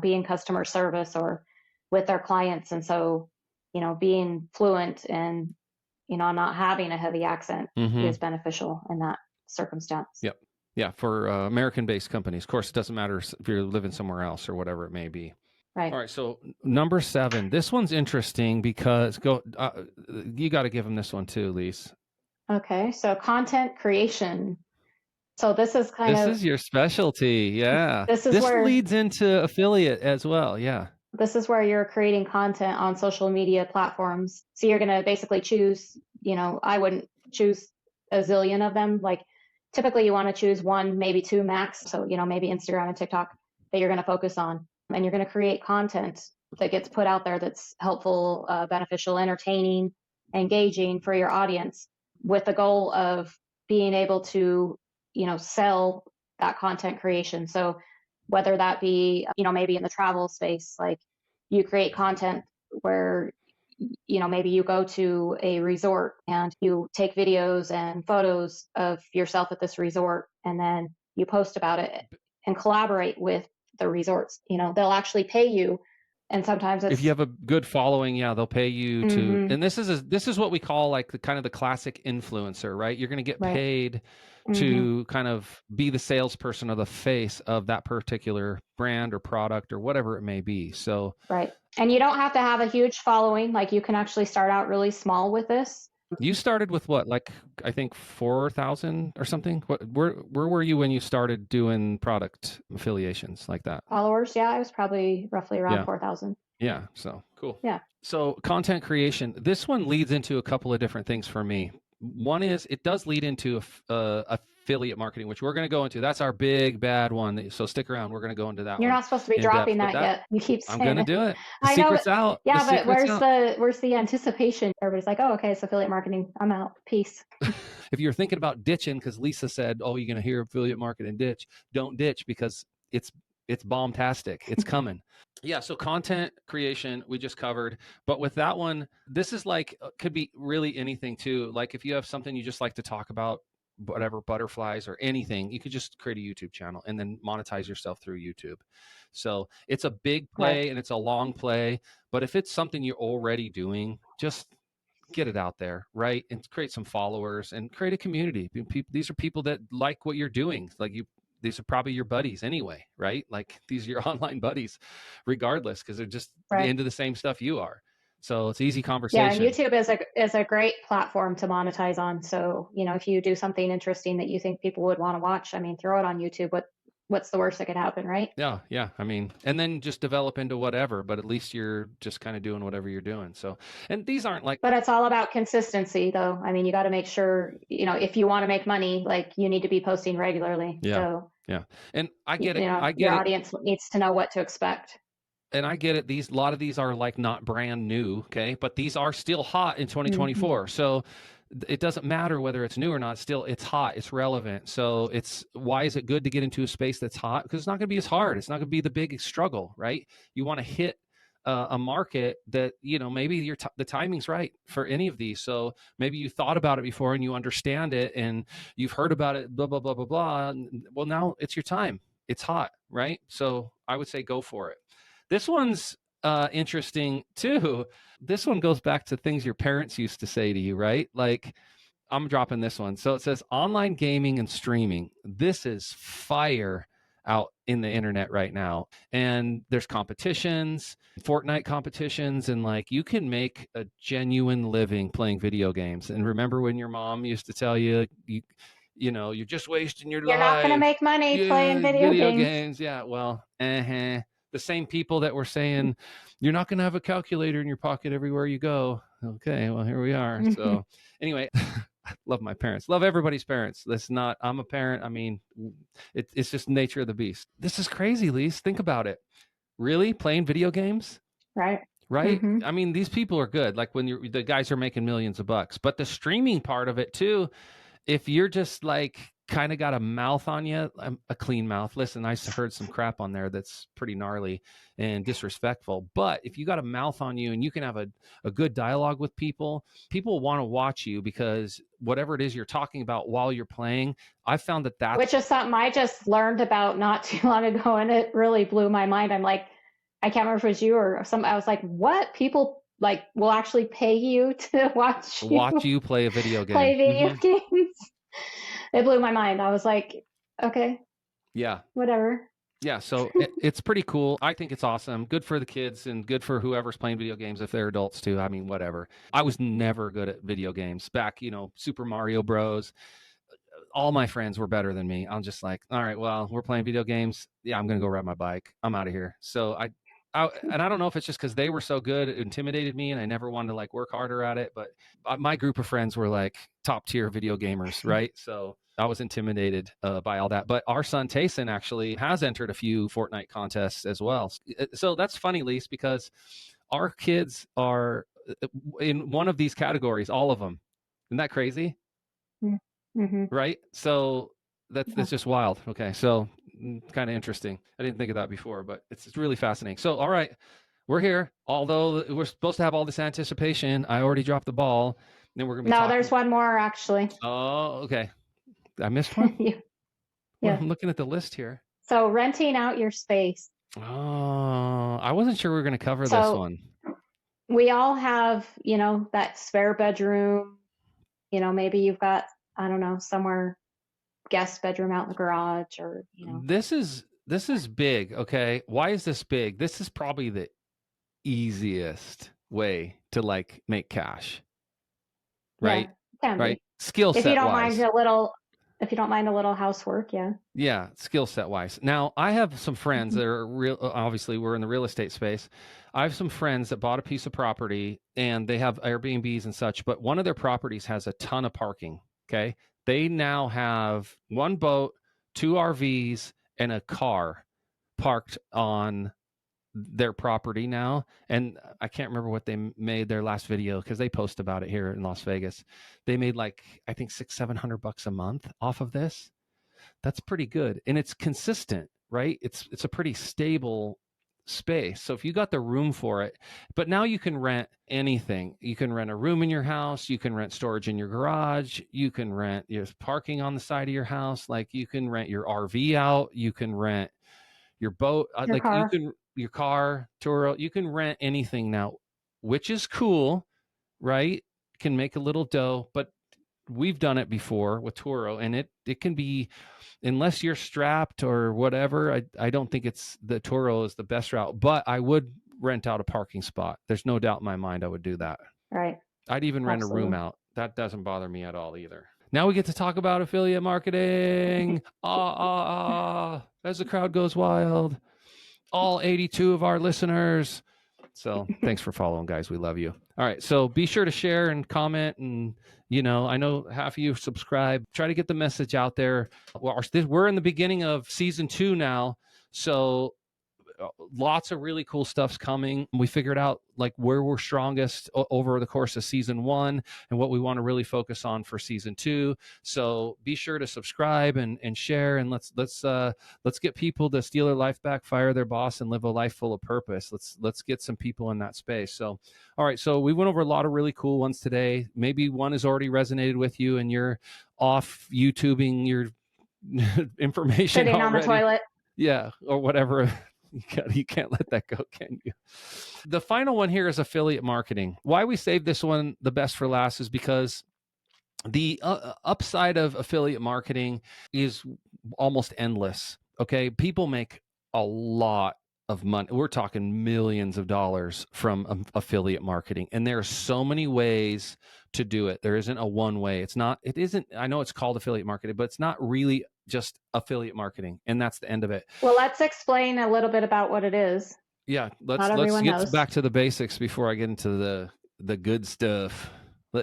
being customer service or with their clients. And so, being fluent and, not having a heavy accent is beneficial in that circumstance. Yep. Yeah. For American-based companies, of course, it doesn't matter if you're living somewhere else or whatever it may be. Right. All right. So number 7, this one's interesting because you got to give them this one too, Lise. Okay. So content creation. So this is This is your specialty. Yeah. This where leads into affiliate as well. Yeah. This is where you're creating content on social media platforms. So you're going to basically choose, I wouldn't choose a zillion of them. Like typically you want to choose one, maybe two max. So, maybe Instagram and TikTok that you're going to focus on, and you're going to create content that gets put out there that's helpful, beneficial, entertaining, engaging for your audience, with the goal of being able to, sell that content creation. So whether that be, maybe in the travel space, like you create content where, maybe you go to a resort and you take videos and photos of yourself at this resort, and then you post about it and collaborate with the resorts. They'll actually pay you. And sometimes if you have a good following, they'll pay you to, and this is what we call like the classic influencer, right? You're going to get paid to kind of be the salesperson or the face of that particular brand or product or whatever it may be. So, right. And you don't have to have a huge following. Like you can actually start out really small with this. You started with what, like I think 4,000 or something? Where were you when you started doing product affiliations like that? Followers, I was probably roughly around 4,000. Yeah, so cool. Yeah. So content creation, this one leads into a couple of different things for me. One is it does lead into affiliate marketing, which we're going to go into. That's our big bad one. So stick around. We're going to go into that. You're not supposed to be dropping that yet. You keep saying I'm going to do it. I know. Secret's out. Yeah, but where's the anticipation? Everybody's like, oh, okay, it's affiliate marketing. I'm out. Peace. If you're thinking about ditching, because Lisa said, oh, you're going to hear affiliate marketing ditch, don't ditch, because it's bombastic. It's coming. Yeah, so content creation we just covered, but with that one, this is like could be really anything too. Like if you have something you just like to talk about, whatever, butterflies or anything, you could just create a YouTube channel and then monetize yourself through YouTube. So it's a big play and it's a long play, but if it's something you're already doing, just get it out there, right? And create some followers and create a community. These are people that like what you're doing. Like these are probably your buddies anyway, right? Like these are your online buddies, regardless, because they're just into the same stuff you are. So it's easy conversation. Yeah, YouTube is a great platform to monetize on. So, if you do something interesting that you think people would want to watch, throw it on YouTube. What's the worst that could happen, right? Yeah. And then just develop into whatever, but at least you're just kind of doing whatever you're doing. So, and these aren't like... But it's all about consistency, though. You got to make sure, if you want to make money, like you need to be posting regularly. Yeah. So, yeah. And I get it. Your audience needs to know what to expect. And I get it. A lot of these are like not brand new. Okay. But these are still hot in 2024. So it doesn't matter whether it's new or not. Still, it's hot. It's relevant. So why is it good to get into a space that's hot? Because it's not going to be as hard. It's not going to be the big struggle, right? You want to hit a market that, maybe the timing's right for any of these. So maybe you thought about it before and you understand it and you've heard about it, blah, blah, blah, blah, blah. Well, now it's your time. It's hot, right? So I would say go for it. This one's interesting too. This one goes back to things your parents used to say to you, right? Like, I'm dropping this one. So it says online gaming and streaming. This is fire out in the internet right now. And there's competitions, Fortnite competitions, and like you can make a genuine living playing video games. And remember when your mom used to tell you, you're just wasting your life. You're not going to make money playing video games. Yeah, well, the same people that were saying you're not going to have a calculator in your pocket everywhere you go. Okay, well, here we are. So anyway, I love my parents. Love everybody's parents. I'm a parent. It's just nature of the beast. This is crazy, Lise. Think about it. Really? Playing video games? Right. These people are good. Like when the guys are making millions of bucks, but the streaming part of it too if you're just like kind of got a mouth on you, a clean mouth. Listen, I heard some crap on there that's pretty gnarly and disrespectful. But if you got a mouth on you and you can have a good dialogue with people, people want to watch you because whatever it is you're talking about while you're playing, I found that that's Which is something I just learned about not too long ago, and it really blew my mind. I'm like, I can't remember if it was you or some. I was like, what? People like will actually pay you to watch watch you you play a video play game. video games? It blew my mind. I was like, okay, Yeah. whatever. Yeah, so it's pretty cool. I think it's awesome. Good for the kids and good for whoever's playing video games if they're adults too. I mean, whatever. I was never good at video games back, Super Mario Bros. All my friends were better than me. I'm just like, all right, well, we're playing video games. Yeah, I'm gonna go ride my bike. I'm out of here. So and I don't know if it's just because they were so good, it intimidated me, and I never wanted to like work harder at it. But my group of friends were like top tier video gamers, right? So I was intimidated by all that. But our son Tayson actually has entered a few Fortnite contests as well. So that's funny, Lise, because our kids are in one of these categories, all of them. Isn't that crazy? Mm-hmm. Right? So that's Yeah. just wild. Okay, so kind of interesting. I didn't think of that before, but it's really fascinating. So all right, we're here. Although we're supposed to have all this anticipation, I already dropped the ball. Then we're gonna be No, talking. there's one more actually. Oh, okay. I missed one. Well, Yeah. I'm looking at the list here. So renting out your space. Oh, I wasn't sure we were going to cover this So one. we all have, that spare bedroom. Maybe you've got, I don't know, somewhere guest bedroom out in the garage or. This is big. Okay, why is this big? This is probably the easiest way to like make cash. Right. Yeah, can Right. be. Skill If you set don't mind wise. a little housework, yeah. Yeah, skill set wise. Now, I have some friends that are real. Obviously, we're in the real estate space. I have some friends that bought a piece of property and they have Airbnbs and such, but one of their properties has a ton of parking. Okay. They now have one boat, two RVs, and a car parked on their property now. And I can't remember what they made their last video because they post about it here in Las Vegas. They made like, I think $600-700 a month off of this. That's pretty good. And it's consistent, right? It's a pretty stable space. So if you got the room for it, but now you can rent anything. You can rent a room in your house, you can rent storage in your garage, you can rent your parking on the side of your house, like you can rent your RV out, you can rent your boat, Your like you car. can your car, Turo, you can rent anything now, which is cool, right? Can make a little dough, but we've done it before with Turo and it can be, unless you're strapped or whatever, I don't think it's the Toro is the best route, but I would rent out a parking spot. There's no doubt in my mind I would do that. Right. I'd even rent a room Absolutely. out. That doesn't bother me at all either. Now we get to talk about affiliate marketing. As the crowd goes wild. All 82 of our listeners. So thanks for following, guys. We love you. All right. So be sure to share and comment. And, I know half of you subscribe. Try to get the message out there. Well, we're in the beginning of season 2 now. So lots of really cool stuff's coming. We figured out like where we're strongest over the course of season 1 and what we want to really focus on for season 2. So be sure to subscribe and share, and let's get people to steal their life back, fire their boss, and live a life full of purpose. Let's get some people in that space. So all right, so we went over a lot of really cool ones today. Maybe one has already resonated with you and you're off YouTubing your information Sitting on the already. toilet. Yeah, or whatever. You can't let that go, can you? The final one here is affiliate marketing. Why we saved this one the best for last is because the upside of affiliate marketing is almost endless. Okay, people make a lot of money. We're talking millions of dollars from affiliate marketing, and there are so many ways to do it. There isn't a one way. It isn't. I know it's called affiliate marketing, but it's not really just affiliate marketing, and that's the end of it. Well, let's explain a little bit about what it is. Yeah, Not let's everyone get knows. back to the basics before I get into the good stuff.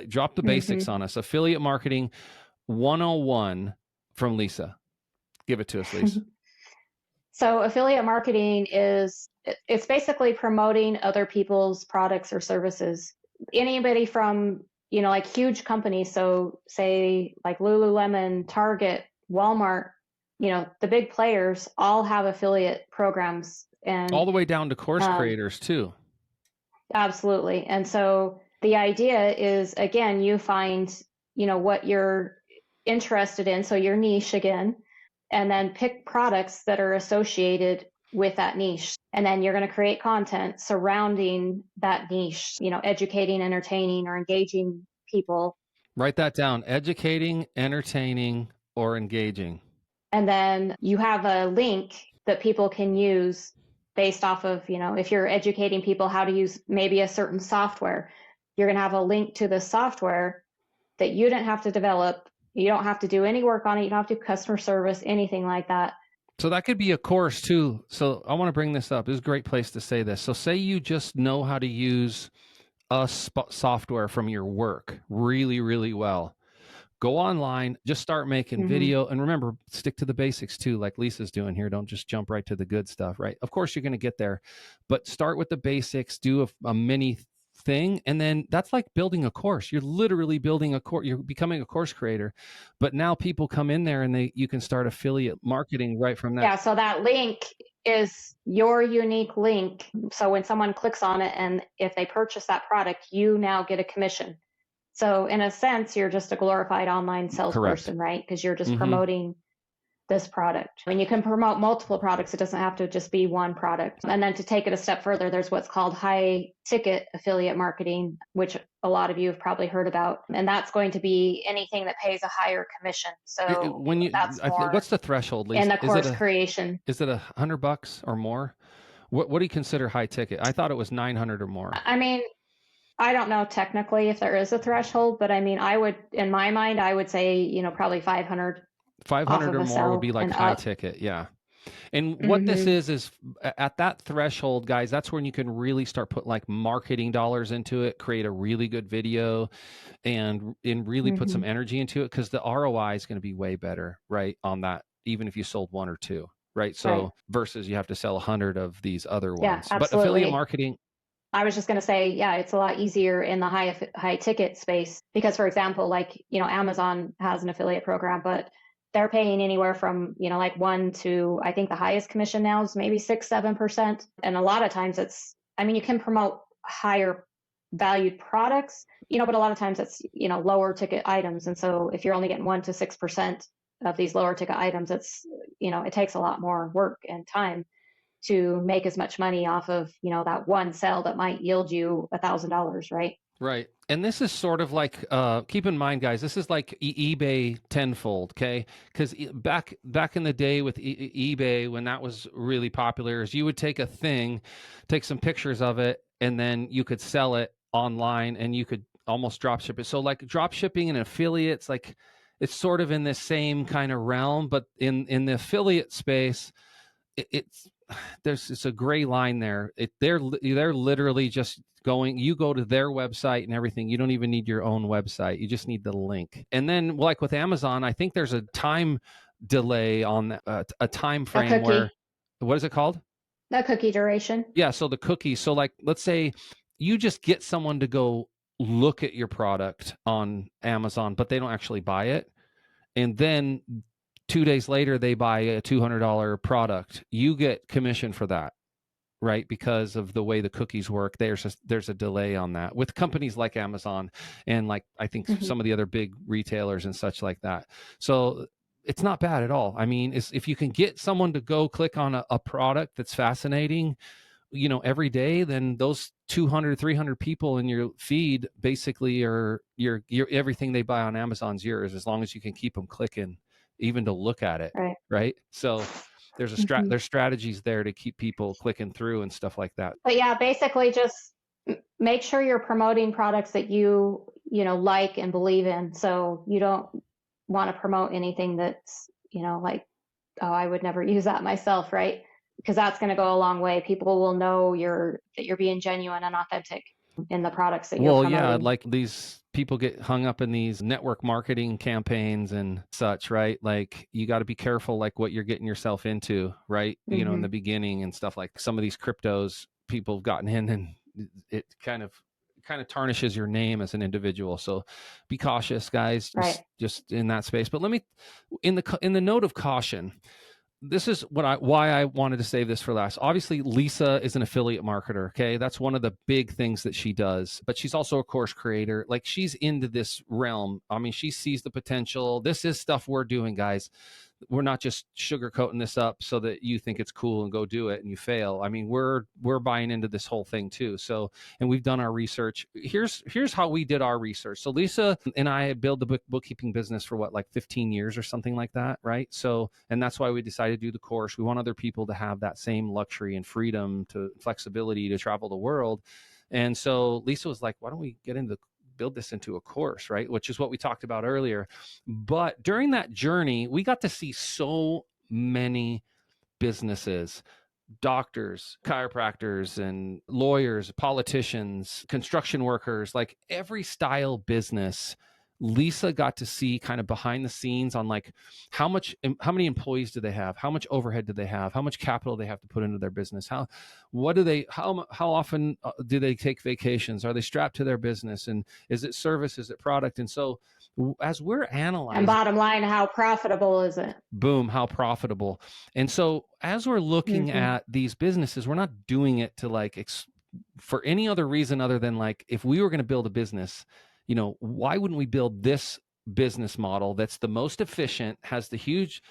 Drop the basics on us. Affiliate marketing 101 from Lisa. Give it to us, Lisa. So affiliate marketing it's basically promoting other people's products or services. Anybody from like huge companies. So say like Lululemon, Target, Walmart, the big players all have affiliate programs, All and the way down to course creators too. absolutely. And so the idea is, again, you find, what you're interested in. So your niche again, and then pick products that are associated with that niche. And then you're going to create content surrounding that niche, educating, entertaining, or engaging people. Write that down. Educating, entertaining, or engaging. And then you have a link that people can use based off of, if you're educating people how to use maybe a certain software, you're going to have a link to the software that you didn't have to develop. You don't have to do any work on it. You don't have to do customer service, anything like that. So that could be a course too. So I want to bring this up. This is a great place to say this. So say you just know how to use a software from your work really, really well. Go online, just start making video. And remember, stick to the basics too, like Lisa's doing here. Don't just jump right to the good stuff, right? Of course, you're going to get there, but start with the basics, do a mini thing. And then that's like building a course. You're literally building a course. You're becoming a course creator. But now people come in there and you can start affiliate marketing right from that. Yeah. So that link is your unique link. So when someone clicks on it and if they purchase that product, you now get a commission. So in a sense, you're just a glorified online salesperson, right? Because you're just promoting this product. I mean, you can promote multiple products. It doesn't have to just be one product. And then to take it a step further, there's what's called high ticket affiliate marketing, which a lot of you have probably heard about. And that's going to be anything that pays a higher commission. So that's more what's the threshold, Lisa? In the course creation. Is it $100 or more? What do you consider high ticket? I thought it was 900 or more. I mean, I don't know technically if there is a threshold, but I mean, in my mind, I would say, probably 500. 500 or more would be like high ticket. Yeah. And what this is at that threshold, guys, that's when you can really start putting like marketing dollars into it, create a really good video and really put some energy into it, because the ROI is going to be way better, right? On that, even if you sold one or two, right? So versus you have to sell 100 of these other ones. Yeah, absolutely. But affiliate marketing, I was just going to say, yeah, it's a lot easier in the high ticket space because, for example, like, Amazon has an affiliate program, but they're paying anywhere from, like 1 to, I think the highest commission now is maybe 6-7%. And a lot of times you can promote higher valued products, but a lot of times it's, lower ticket items. And so if you're only getting 1 to 6% of these lower ticket items, it's, it takes a lot more work and time to make as much money off of, that one sale that might yield you $1,000, right? Right. And this is sort of like, keep in mind, guys, this is like eBay tenfold, okay? Because back in the day with eBay, when that was really popular, is you would take a thing, take some pictures of it, and then you could sell it online and you could almost drop ship it. So like drop shipping and affiliates, like it's sort of in this same kind of realm, but in the affiliate space, it's a gray line there. They're literally just going, you go to their website and everything. You don't even need your own website. You just need the link. And then like with Amazon, I think there's a time delay on a time frame where, what is it called? The cookie duration. Yeah. So the cookie. So like, let's say you just get someone to go look at your product on Amazon, but they don't actually buy it. And then 2 days later, they buy a $200 product. You get commission for that, right? Because of the way the cookies work. There's a delay on that with companies like Amazon and like I think some of the other big retailers and such like that. So it's not bad at all. I mean, if you can get someone to go click on a product that's fascinating, every day, then those 200, 300 people in your feed basically are your everything they buy on Amazon's yours, as long as you can keep them clicking even to look at it, right? So there's there's strategies there to keep people clicking through and stuff like that. But yeah, basically just make sure you're promoting products that you like and believe in. So you don't want to promote anything that's like, oh, I would never use that myself, right? Because that's going to go a long way. People will know that you're being genuine and authentic in the products that you're promoting. Yeah, like these people get hung up in these network marketing campaigns and such, right? Like you got to be careful like what you're getting yourself into, right? In the beginning and stuff. Like some of these cryptos, people have gotten in and it kind of kind of tarnishes your name as an individual. So be cautious, guys, Right. just in that space. But let me, in the note of caution, this is why I wanted to save this for last. Obviously, Lisa is an affiliate marketer. Okay, that's one of the big things that she does. But she's also a course creator. Like, she's into this realm. I mean, she sees the potential. This is stuff we're doing, guys. We're not just sugarcoating this up so that you think it's cool and go do it and you fail. I mean, we're buying into this whole thing too. So, and we've done our research. Here's how we did our research. So Lisa and I had built the bookkeeping business for what, like 15 years or something like that, right? So, and that's why we decided to do the course. We want other people to have that same luxury and freedom, to flexibility to travel the world. And so Lisa was like, why don't we build this into a course, right? Which is what we talked about earlier. But during that journey, we got to see so many businesses, doctors, chiropractors, and lawyers, politicians, construction workers, like every style business. Lisa got to see kind of behind the scenes on like how many employees do they have, how much overhead do they have, how much capital they have to put into their business, how often do they take vacations, are they strapped to their business, and is it service, is it product? And so as we're analyzing, And bottom line, how profitable is it? Boom, how profitable. And so as we're looking at these businesses, we're not doing it to like for any other reason other than like, if we were going to build a business, why wouldn't we build this business model that's the most efficient, has the huge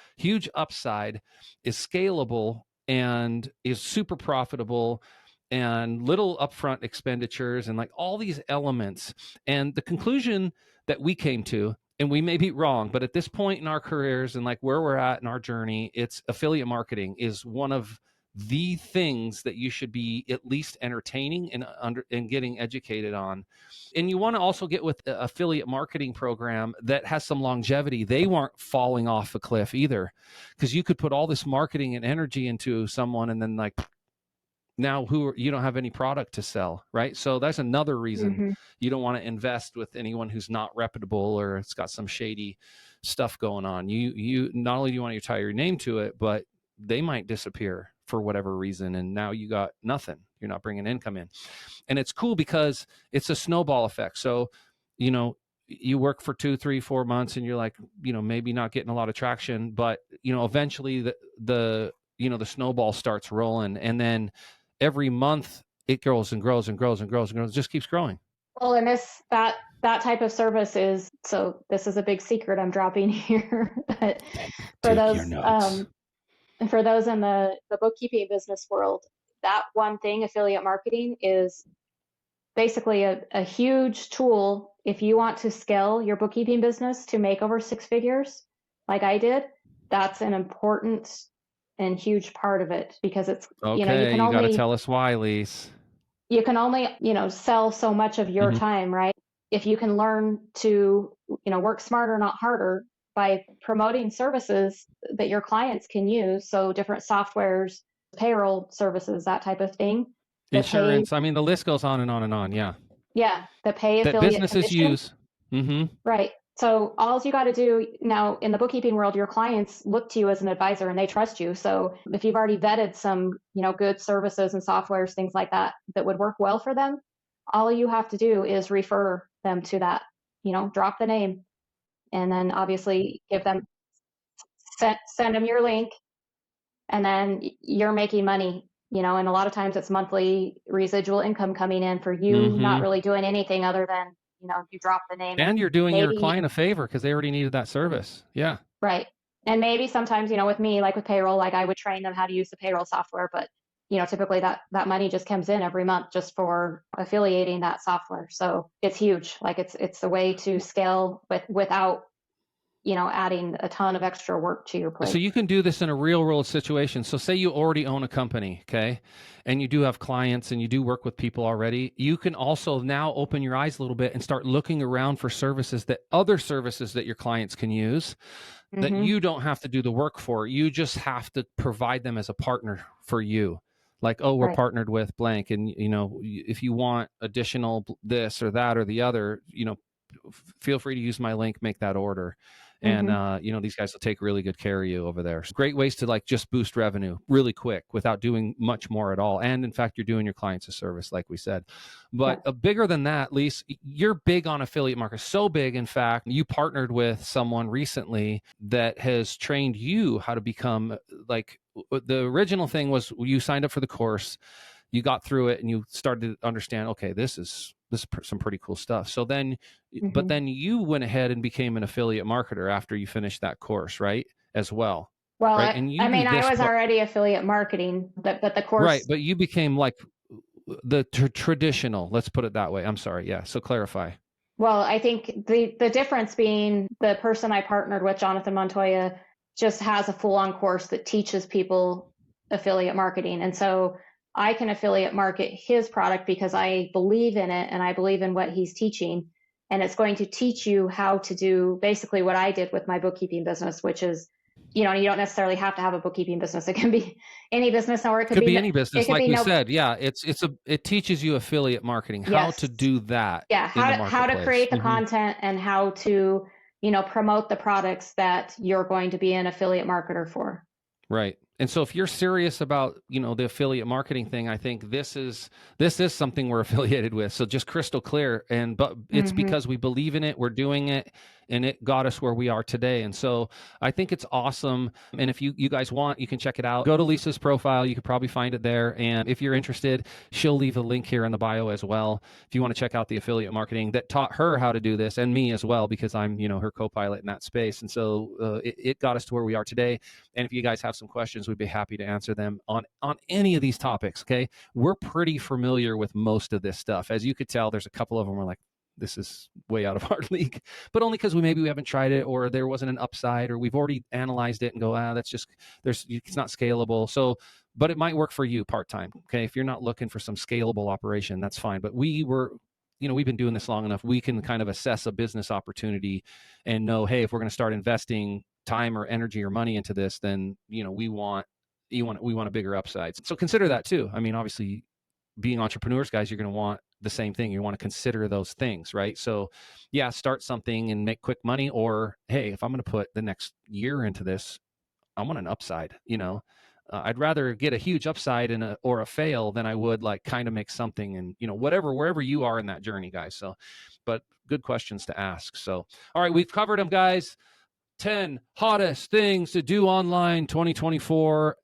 upside, is scalable, and is super profitable, and little upfront expenditures, and like all these elements. And the conclusion that we came to, and we may be wrong, but at this point in our careers and like where we're at in our journey, it's affiliate marketing is one of the things that you should be at least entertaining and getting educated on. And you want to also get with an affiliate marketing program that has some longevity. They weren't falling off a cliff either, because you could put all this marketing and energy into someone and then like, now you don't have any product to sell, right? So that's another reason you don't want to invest with anyone who's not reputable or it's got some shady stuff going on. You not only do you want to tie your name to it, but they might disappear for whatever reason, and now you got nothing. You're not bringing income in. And it's cool because it's a snowball effect. So, you work for 2, 3, 4 months and you're like, maybe not getting a lot of traction, but eventually the snowball starts rolling, and then every month it grows and grows and grows and grows and grows. It just keeps growing. Well, and that type of service is, so this is a big secret I'm dropping here, but for those in the bookkeeping business world, that one thing, affiliate marketing, is basically a huge tool if you want to scale your bookkeeping business to make over 6 figures, like I did. That's an important and huge part of it, because it's, okay, you got to tell us why, Lise. You can only, sell so much of your time, right? If you can learn to, work smarter, not harder, by promoting services that your clients can use. So different softwares, payroll services, that type of thing. Insurance. I mean, the list goes on and on and on. Yeah. Yeah. The pay that affiliate businesses use. Right. So all you got to do now in the bookkeeping world, your clients look to you as an advisor and they trust you. So if you've already vetted some, good services and softwares, things like that would work well for them, all you have to do is refer them to that, drop the name, and then obviously send them your link, and then you're making money, and a lot of times it's monthly residual income coming in for you, not really doing anything other than, you drop the name. And you're doing your client a favor because they already needed that service. Yeah. Right. And maybe sometimes, with me, like with payroll, like I would train them how to use the payroll software, but typically that money just comes in every month just for affiliating that software. So it's huge. Like it's a way to scale without, adding a ton of extra work to your plate. So you can do this in a real world situation. So say you already own a company, okay, and you do have clients and you do work with people already. You can also now open your eyes a little bit and start looking around for other services that your clients can use that you don't have to do the work for. You just have to provide them as a partner for you. Like, oh, we're partnered with blank. And, if you want additional this or that or the other, feel free to use my link, make that order. And, these guys will take really good care of you over there. So great ways to like just boost revenue really quick without doing much more at all. And in fact, you're doing your clients a service, like we said. But bigger than that, Lise, you're big on affiliate marketing. So big, in fact, you partnered with someone recently that has trained you how to become like, the original thing was you signed up for the course, you got through it, and you started to understand, okay, this is some pretty cool stuff. So then, but then you went ahead and became an affiliate marketer after you finished that course, right? As well. Well, Right. And you I do mean, this, I was already affiliate marketing, but the right. course. But you became like the traditional, let's put it that way. I'm sorry. Yeah. So clarify. Well, I think the difference being the person I partnered with, Jonathan Montoya, just has a full-on course that teaches people affiliate marketing. And so I can affiliate market his product because I believe in it and I believe in what he's teaching. And it's going to teach you how to do basically what I did with my bookkeeping business, which is, you don't necessarily have to have a bookkeeping business. It can be any business, or it could be any business, like we no. said. Yeah, it teaches you affiliate marketing, how to Yes. do that. Yeah, in the how to marketplace. create the content and how to, promote the products that you're going to be an affiliate marketer for. Right. And so if you're serious about, the affiliate marketing thing, I think this is something we're affiliated with. So just crystal clear. But it's because we believe in it, we're doing it, and it got us where we are today. And so I think it's awesome. And if you guys want, you can check it out. Go to Lisa's profile. You could probably find it there. And if you're interested, she'll leave a link here in the bio as well. If you want to check out the affiliate marketing that taught her how to do this, and me as well, because I'm, her co-pilot in that space. And so it got us to where we are today. And if you guys have some questions, we'd be happy to answer them on any of these topics. Okay. We're pretty familiar with most of this stuff. As you could tell, there's a couple of them we're like, this is way out of our league, but only because we haven't tried it, or there wasn't an upside, or we've already analyzed it and go, it's not scalable. So, but it might work for you part-time. Okay. If you're not looking for some scalable operation, that's fine. But we've been doing this long enough. We can kind of assess a business opportunity and know, hey, if we're going to start investing time or energy or money into this, then, we want a bigger upside. So consider that too. I mean, obviously, being entrepreneurs, guys, you're going to want the same thing. You want to consider those things, right? So yeah, start something and make quick money, or hey, if I'm going to put the next year into this, I want an upside. I'd rather get a huge upside or a fail than I would like kind of make something, and wherever you are in that journey, guys. So, but good questions to ask. So, all right, we've covered them, guys. 10 hottest things to do online 2024.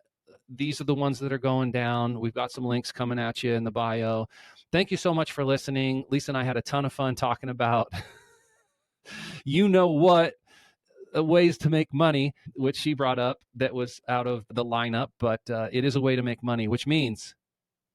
These are the ones that are going down. We've got some links coming at you in the bio. Thank you so much for listening. Lisa and I had a ton of fun talking about what ways to make money, which she brought up that was out of the lineup, but it is a way to make money, which means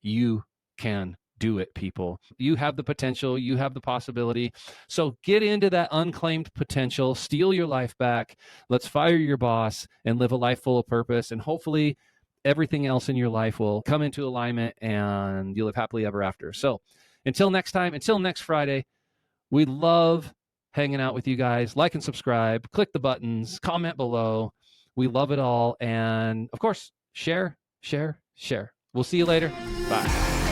you can do it, people. You have the potential, you have the possibility. So get into that unclaimed potential, steal your life back. Let's fire your boss and live a life full of purpose. And hopefully everything else in your life will come into alignment and you'll live happily ever after. So until next time, until next Friday, we love hanging out with you guys. Like and subscribe, click the buttons, comment below. We love it all. And of course, share. We'll see you later. Bye.